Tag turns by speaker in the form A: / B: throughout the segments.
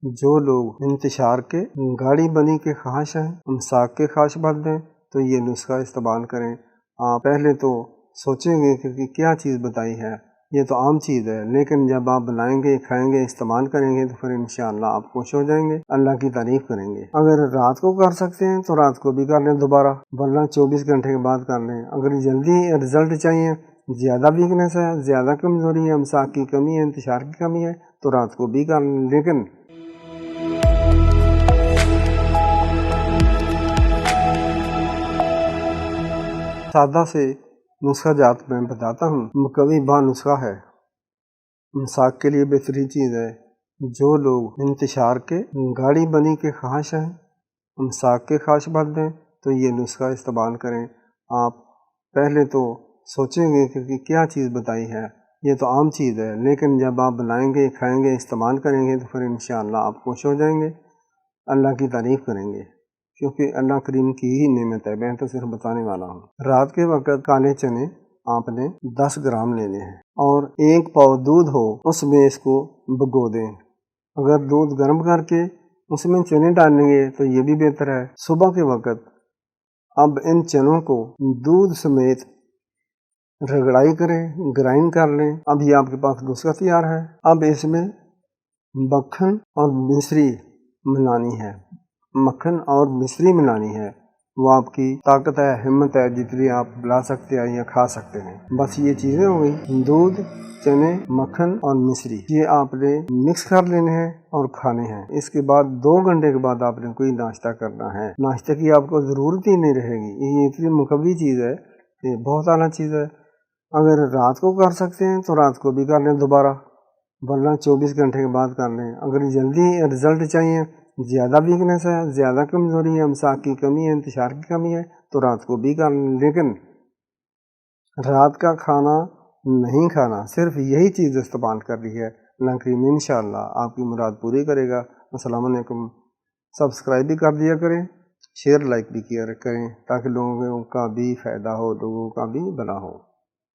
A: جو لوگ انتشار کے گاڑی بنی کے خواہش ہیں، امساک کے خواہش مند ہیں، تو یہ نسخہ استعمال کریں۔ آپ پہلے تو سوچیں گے کہ کیا چیز بتائی ہے، یہ تو عام چیز ہے، لیکن جب آپ بنائیں گے، کھائیں گے، استعمال کریں گے تو پھر انشاءاللہ آپ خوش ہو جائیں گے، اللہ کی تعریف کریں گے۔ اگر رات کو کر سکتے ہیں تو رات کو بھی کر لیں دوبارہ، ورنہ 24 گھنٹے کے بعد کر لیں۔ اگر جلدی رزلٹ چاہیے، زیادہ ویکنس ہے، زیادہ کمزوری ہے، امساک کی کمی ہے، انتشار کی کمی ہے، تو رات کو بھی کر لیں۔ لیکن سادہ سے نسخہ جات میں بتاتا ہوں، مکوی با نسخہ ہے، امساک کے لیے بہترین چیز ہے۔ جو لوگ انتشار کے گاڑی بنی کے خواہش ہیں، امساک کے خواہش مند ہیں، تو یہ نسخہ استعمال کریں۔ آپ پہلے تو سوچیں گے کہ کیا چیز بتائی ہے، یہ تو عام چیز ہے، لیکن جب آپ بنائیں گے، کھائیں گے، استعمال کریں گے تو پھر انشاءاللہ آپ خوش ہو جائیں گے، اللہ کی تعریف کریں گے، کیونکہ اللہ کریم کی ہی نعمت ہے، میں تو صرف بتانے والا ہوں۔ رات کے وقت کالے چنے آپ نے 10 گرام لینے ہیں، اور 1 پاؤ دودھ ہو اس میں اس کو بھگو دیں۔ اگر دودھ گرم کر کے اس میں چنے ڈالیں گے تو یہ بھی بہتر ہے۔ صبح کے وقت اب ان چنوں کو دودھ سمیت رگڑائی کریں، گرائنڈ کر لیں۔ اب یہ آپ کے پاس نسخہ تیار ہے۔ اب اس میں مکھن اور مصری ملانی ہے، مکھن اور مصری ملانی ہے، وہ آپ کی طاقت ہے، ہمت ہے، جتنی آپ لا سکتے ہیں یا کھا سکتے ہیں۔ بس یہ چیزیں ہو گئی، دودھ، چنے، مکھن اور مصری، یہ آپ نے مکس کر لینے ہیں اور کھانے ہیں۔ اس کے بعد 2 گھنٹے کے بعد آپ نے کوئی ناشتہ کرنا ہے، ناشتہ کی آپ کو ضرورت ہی نہیں رہے گی۔ یہ اتنی مقوی چیز ہے، یہ بہت اعلیٰ چیز ہے۔ اگر رات کو کر سکتے ہیں تو رات کو بھی کر لیں دوبارہ، ورنہ 24 گھنٹے کے بعد کر لیں۔ اگر جلدی رزلٹ چاہیے، زیادہ ویکنس ہے، زیادہ کمزوری ہے، امساک کی کمی ہے، انتشار کی کمی ہے، تو رات کو بھی کر لیں۔ لیکن رات کا کھانا نہیں کھانا، صرف یہی چیز استعمال کر رہی ہے۔ اللہ کریم انشاءاللہ آپ کی مراد پوری کرے گا۔ السلام علیکم۔ سبسکرائب بھی کر دیا کریں، شیئر لائک بھی کیا کریں، تاکہ لوگوں کا بھی فائدہ ہو، لوگوں کا بھی بھلا ہو۔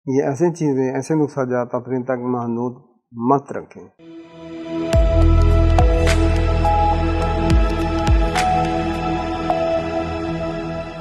A: یہ ایسے چیزیں، ایسے نسخہ جات اپنے تک محدود مت رکھیں۔